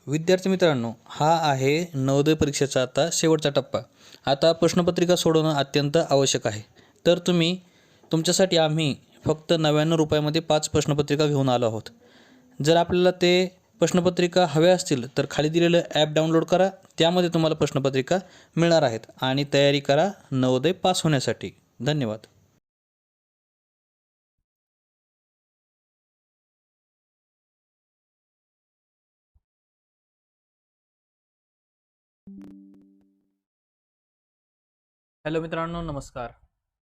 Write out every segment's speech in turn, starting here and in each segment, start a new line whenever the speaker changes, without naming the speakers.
विद्यार्थी मित्रांनो, हा आहे नवोदय परीक्षेचा आता शेवटचा टप्पा. आता प्रश्नपत्रिका सोडवणं अत्यंत आवश्यक आहे. तर तुमच्यासाठी आम्ही फक्त 99 रुपयामध्ये 5 प्रश्नपत्रिका घेऊन आलो आहोत. जर आपल्याला ते प्रश्नपत्रिका हव्या असतील तर खाली दिलेलं ॲप डाउनलोड करा. त्यामध्ये तुम्हाला प्रश्नपत्रिका मिळणार आहेत आणि तयारी करा नवोदय पास होण्यासाठी. धन्यवाद. हॅलो मित्रांनो, नमस्कार.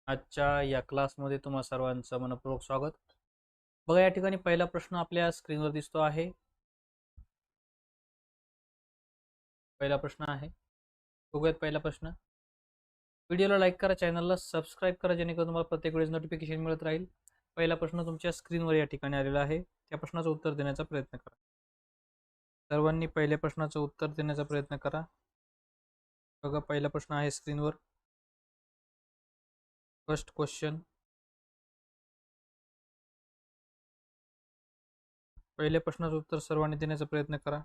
आजच्या या क्लासमध्ये तुम्हा सर्वांचं मनपूर्वक स्वागत. बघा, या ठिकाणी पहिला प्रश्न आपल्या स्क्रीनवर दिसतो आहे. पहिला प्रश्न आहे, बघूयात पहिला प्रश्न. व्हिडिओला लाईक करा, चॅनलला सबस्क्राईब करा, जेणेकरून तुम्हाला प्रत्येक वेळेस नोटिफिकेशन मिळत राहील. पहिला प्रश्न तुमच्या स्क्रीनवर या ठिकाणी आलेला आहे. त्या प्रश्नाचं उत्तर देण्याचा प्रयत्न करा. सर्वांनी पहिल्या प्रश्नाचं उत्तर देण्याचा प्रयत्न करा. बघा, पहिला प्रश्न आहे स्क्रीनवर. First question. पहिल्या प्रश्नाचं उत्तर सर्वांनी देण्याचा प्रयत्न करा.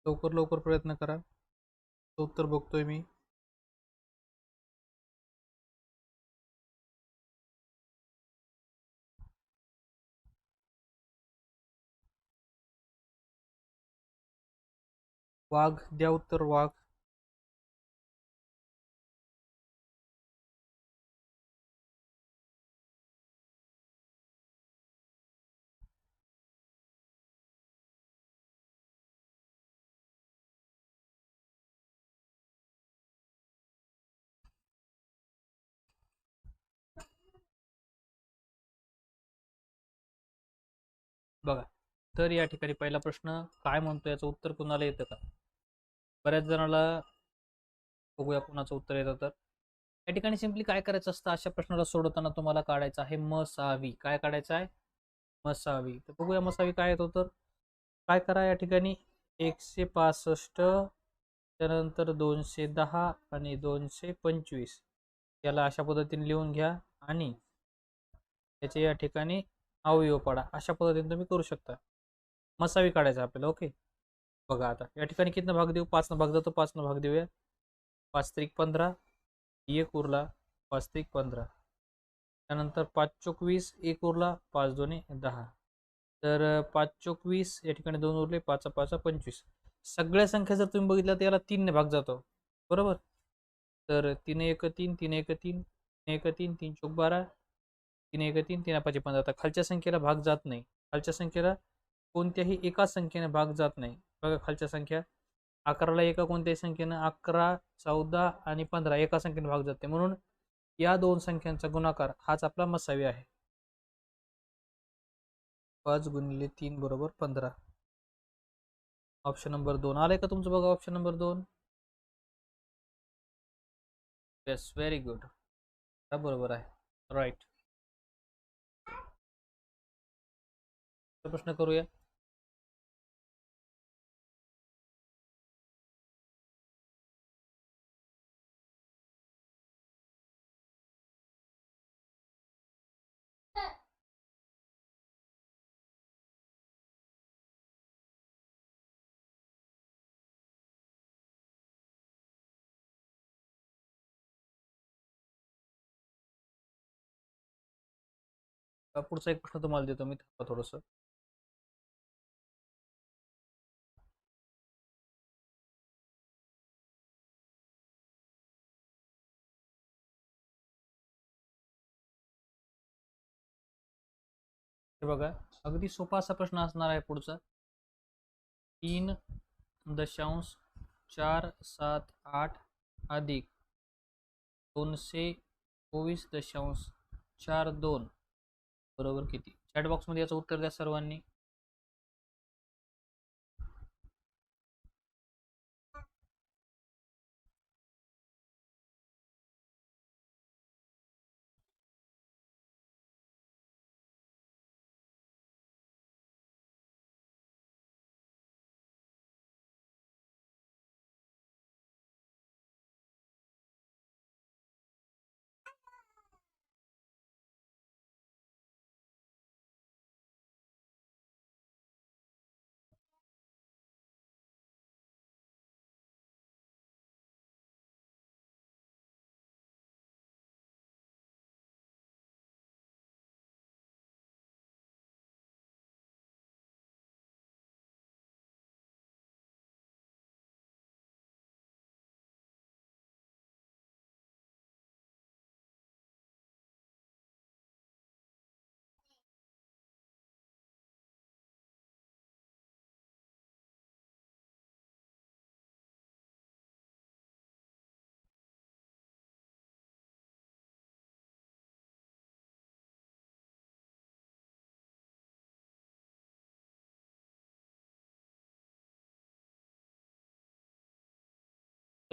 लवकर लवकर प्रयत्न करा. उत्तर बघतोय मी. वाघ, द्या उत्तर. वाघ. बघा, तर या ठिकाणी पहिला प्रश्न काय म्हणतो, याचं उत्तर कुणाला येतं का? बऱ्याच जणाला. बघूया कुणाचं उत्तर येतं. तर या ठिकाणी सिंपली काय करायचं असतं, अशा प्रश्नाला सोडवताना तुम्हाला काढायचं आहे मसावी. काय काढायचं आहे? मसावी. तर बघूया मसावी काय येतो. तर काय करा, या ठिकाणी 165, त्यानंतर 210 आणि 225 याला अशा पद्धतीने लिहून घ्या आणि त्याचे या ठिकाणी अवयव पाडा. अशा पद्धतीने तुम्ही करू शकता. मसावी काढायचा आपल्याला. ओके. बघा, आता या ठिकाणी कितना भाग देऊ? 5 न भाग जातो, 5 न भाग देऊया. 5 त्रिक 15, एक उरला, 5 त्रिक 15. त्यानंतर 5 चोक 20, एक उरला, 5 दोन्ही 10. तर 5 चोक 20, या ठिकाणी 2 उरले, 5 5 25. सगळ्या संख्या जर तुम्ही बघितल्या तर याला 3 ने भाग जातो, बरोबर. तर 3 1 3, 3 1 3, 3 1 3, 3 चोक 12, 3 1 3, 3 5 15. आता खालच्या संख्येला भाग जात नाही. खालच्या संख्येला कोणत्याही एका संख्येने भाग जात नाही. बघा, खालच्या संख्या 11ला एका कोणत्याही संख्येनं 11, 14 आणि 15 एका संख्येने भाग जाते. म्हणून या दोन संख्यांचा गुणाकार हाच आपला मसावी आहे. 5 गुणिले 3 बरोबर 15. ऑप्शन नंबर 2 आलाय का तुमचं? बघा, option number 2. Yes, very good. बरोबर आहे. राईट. प्रश्न करूया. पुढचा एक प्रश्न तुम्हाला देतो मी, थोडस. बघा, अगदी सोपा असा प्रश्न असणार आहे पुढचा. 3.478 अधिक 224.42 बरोबर किती? चॅट बॉक्स मध्ये याचं उत्तर द्या सर्वांनी.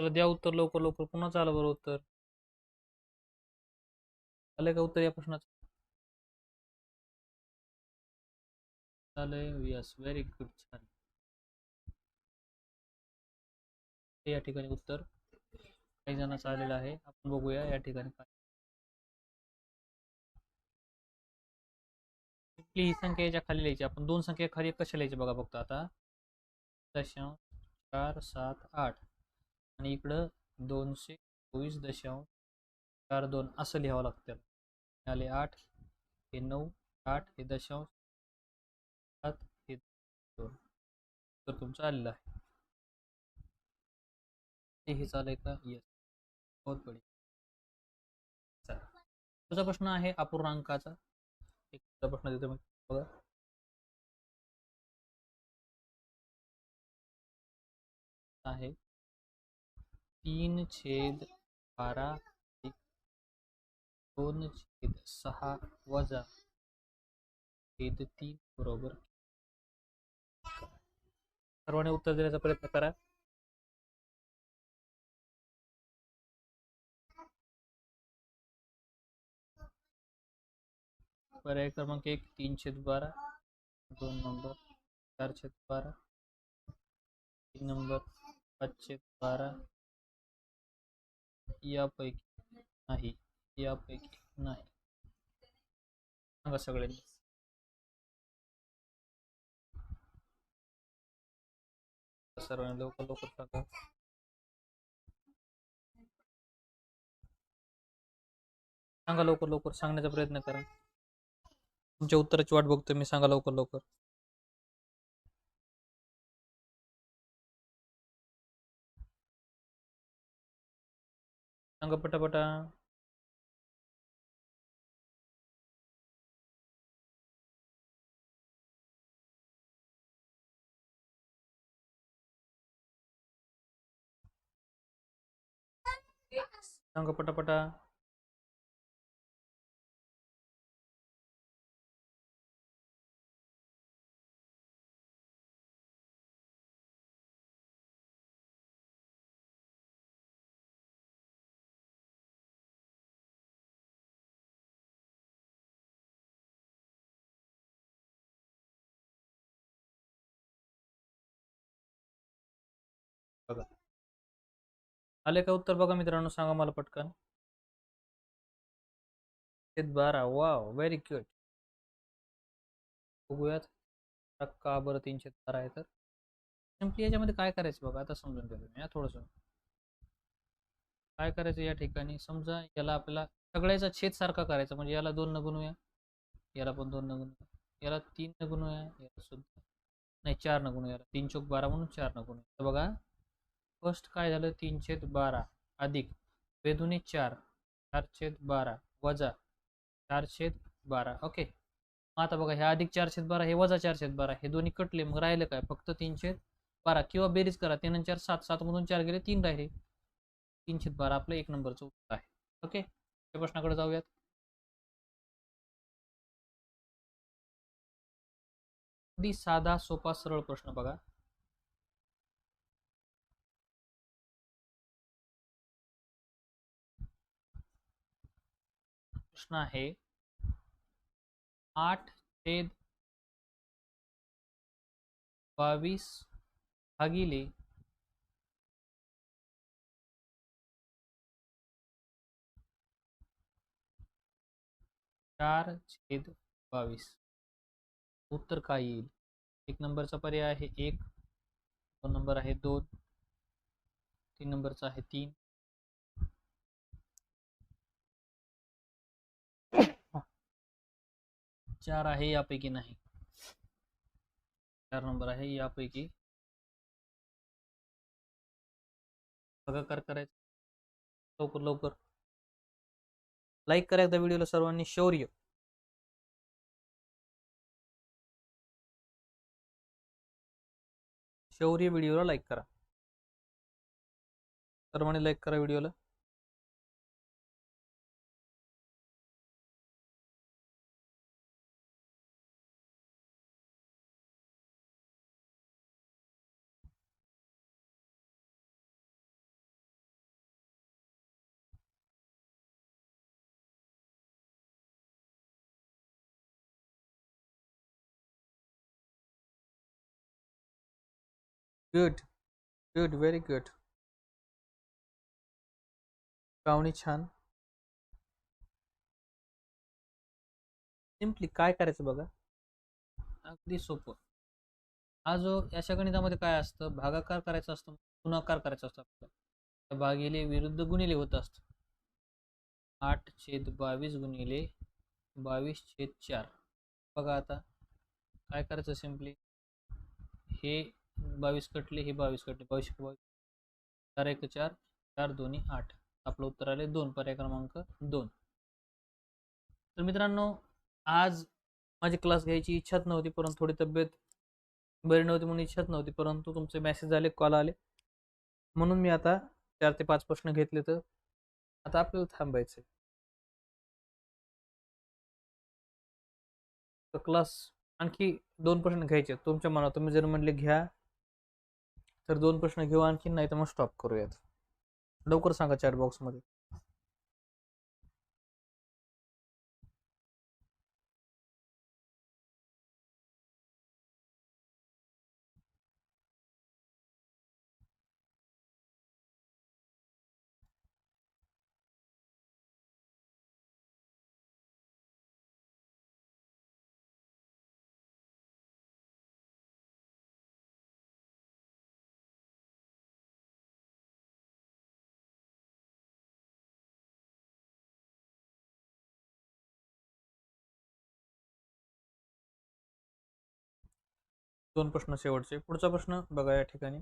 चला द्या उत्तर लवकर लवकर, पुन्हा चाला बरं उत्तर. आलंय का उत्तर या प्रश्नाचं? चालय, यस, व्हेरी गुड, छान. या ठिकाणी उत्तर काही जणांचं आलेलं आहे, आपण बघूया या ठिकाणी काय. ही संख्या याच्या खाली लिहायची, आपण दोन संख्या खाली कशा लिहायची बघा फक्त आता. 0.478 आणि इकडं 224.42 असं लिहावं लागतं. आले 8, हे 9, 8 हे दशांश, 7 हे 2. तर तुमचं आलेलं आहे. हे चालेल का? येस, बहुत बढिया. तुझा प्रश्न आहे अपूर्णांकाचा. एक प्रश्न देतो मी बघा. आहे 3/12 2/6 वजा 3 बरोबर. सर्वांनी उत्तर देण्याचा प्रयत्न करा. पर्याय क्रमांक 1 3/12, 2 नंबर 4/12, 3 नंबर 5/12, यापैकी नाही, यापैकी नाही. सांगा सगळ्यांनी. सर्वांनी लवकर लवकर सांगा. सांगा लवकर लवकर, सांगण्याचा प्रयत्न करा. तुमच्या उत्तराची वाट बघतोय मी, सांगा लवकर लवकर. सांगा पटापटा. सांगा पटापटा. बघा आले का उत्तर? बघा मित्रांनो, सांगा मला पटकन. 12, वाव, व्हेरी गुड. बघूयात का बरं 312 आहे. तर सिम्पली याच्यामध्ये काय करायचं बघा, आता समजून घ्या तुम्ही थोडस. काय करायचं या ठिकाणी, समजा याला आपल्याला सगळ्याचा छेद सारखा करायचा, म्हणजे याला 2 न गुणूया, याला पण 2 न गुणूया, याला 3 न गुणूया, याला सुद्धा नाही 4 न गुणूया, 3 चौक 12 म्हणून 4 न गुणूया. तर बघा फर्स्ट काय झालं, 3/12 अधिक बेदुनी 4, 4/12 वजा 4/12. ओके, आता बघा हे अधिक 4/12 हे वजा 4/12, हे दोन्ही कटले, मग राहिलं काय, फक्त 3/12. किंवा बेरीज करा, 3 आणि 4 7, 7 मधून 4 गेले, 3 राहिले. 3/12 आपलं 1 नंबरचं उत्तर आहे. ओके, या प्रश्नाकडे जाऊयात. अगदी साधा सोपा सरळ प्रश्न बघा. प्रश्न आहे 8/22 भागिले 4/22. उत्तर काय येईल? 1 नंबरचा पर्याय आहे 1, 2 नंबर आहे 2, 3 नंबरचा आहे 3, 4 आहे यापैकी नाही, 4 नंबर आहे यापैकी. भागाकार करायचं लवकर लवकर. लाईक करा एकदा व्हिडिओला सर्वांनी. शौर्य शौर्य व्हिडिओला लाईक करा सर्वांनी, लाईक करा व्हिडिओला. Good good, very good. पाहुणी छान. सिम्पली काय करायचं बघा, अगदी सोपं. हा जो याच्या गणितामध्ये काय असतं, भागाकार करायचा असतो, गुणाकार करायचा असतो आपल्याला. तर भागिले विरुद्ध गुणिले होत असतं. 8/22 गुणिले 22/4. बघा आता काय करायचं, सिम्पली हे 22 कटले, हे 22 कटले, 22 4 1 4, 4 2 8. आपलं उत्तर आले 2, पर्याय क्रमांक 2. तर मित्रांनो, आज माझी क्लास घ्यायची इच्छाच नव्हती, परंतु थोडी तब्येत बरी नव्हती म्हणून इच्छाच नव्हती, परंतु तुमचे मेसेज आले, कॉल आले, म्हणून मी आता 4 ते 5 प्रश्न घेतले. तर आता आपल्याला थांबायचं. तर क्लास आणखी 2 प्रश्न घ्यायचे तुमच्या मनात. तुम्ही जर म्हणले घ्या तर 2 प्रश्न घेऊ आणखी, नाही तर मग स्टॉप करूयात. लवकर सांगा चॅट बॉक्समध्ये. दोन प्रश्न शेवटचे. पुढचा प्रश्न बघा या ठिकाणी.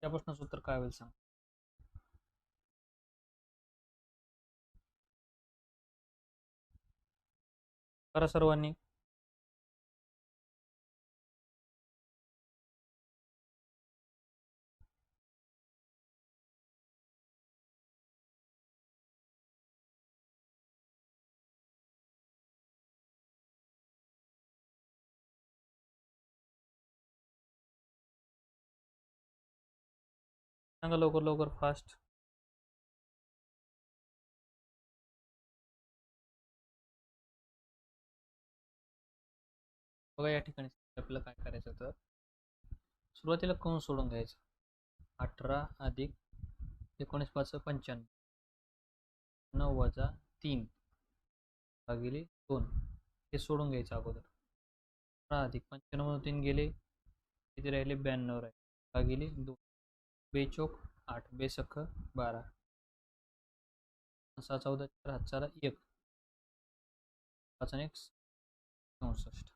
या प्रश्नाचं उत्तर काय होईल सांग. करा सर्वांनी. सांगा लवकर लवकर, फास्ट. बघा या ठिकाणी आपल्याला काय करायचं, तर सुरुवातीला कंस सोडून घ्यायचं. 18 अधिक 19 5 95, 9 वजा 3 भागिले 2, हे सोडून घ्यायचं अगोदर. 18 अधिक 95 3 गेले, किती राहिले, 92 राहिले, भागिले 2. बेचोक 8, बेसख 12, 6 14 4 हात 1, 5 1 64.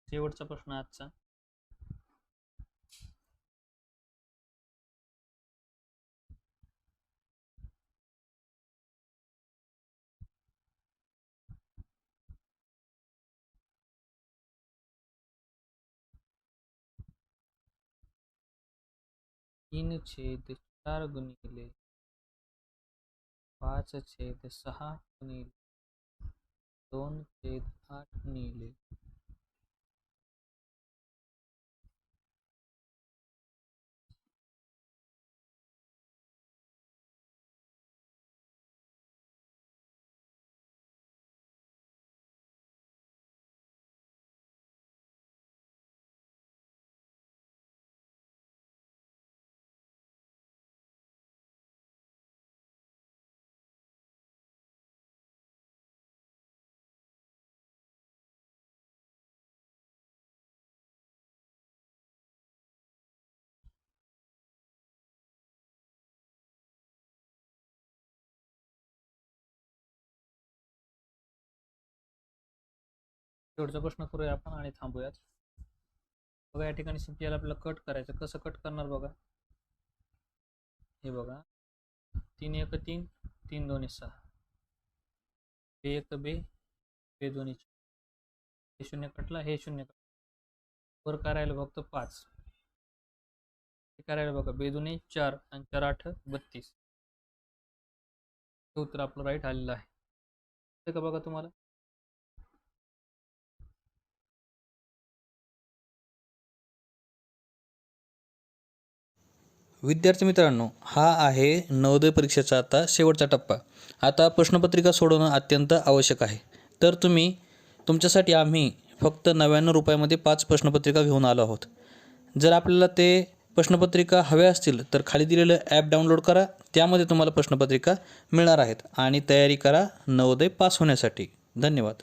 शेवटचा प्रश्न आजचा. तीन छेद 4 गुणिले 5/6 गुणिले 2/8 गुणिले. शेवटचा प्रश्न करूया आपण आणि थांबूयात. बघा या ठिकाणी सिम्पली आपल्याला कट करायचं. कसं कट करणार बघा, हे बघा, 3 1 3, 3 2 6, बे एक बे, बे दोन्ही हे शून्य कटला, हे शून्य कटला. वर काय राहिलं फक्त 5. हे काय राहिलं बघा, बे दोन्ही 4 आणि 4 8 32. हे उत्तर आपलं राईट आलेलं आहे. ते का बघा तुम्हाला. विद्यार्थी मित्रांनो, हा आहे नवोदय परीक्षेचा आता शेवटचा टप्पा. आता प्रश्नपत्रिका सोडवणं अत्यंत आवश्यक आहे. तर तुमच्यासाठी आम्ही फक्त 99 रुपयामध्ये 5 प्रश्नपत्रिका घेऊन आलो आहोत. जर आपल्याला ते प्रश्नपत्रिका हव्या असतील तर खाली दिलेलं ॲप डाउनलोड करा. त्यामध्ये तुम्हाला प्रश्नपत्रिका मिळणार आहेत आणि तयारी करा नवोदय पास होण्यासाठी. धन्यवाद.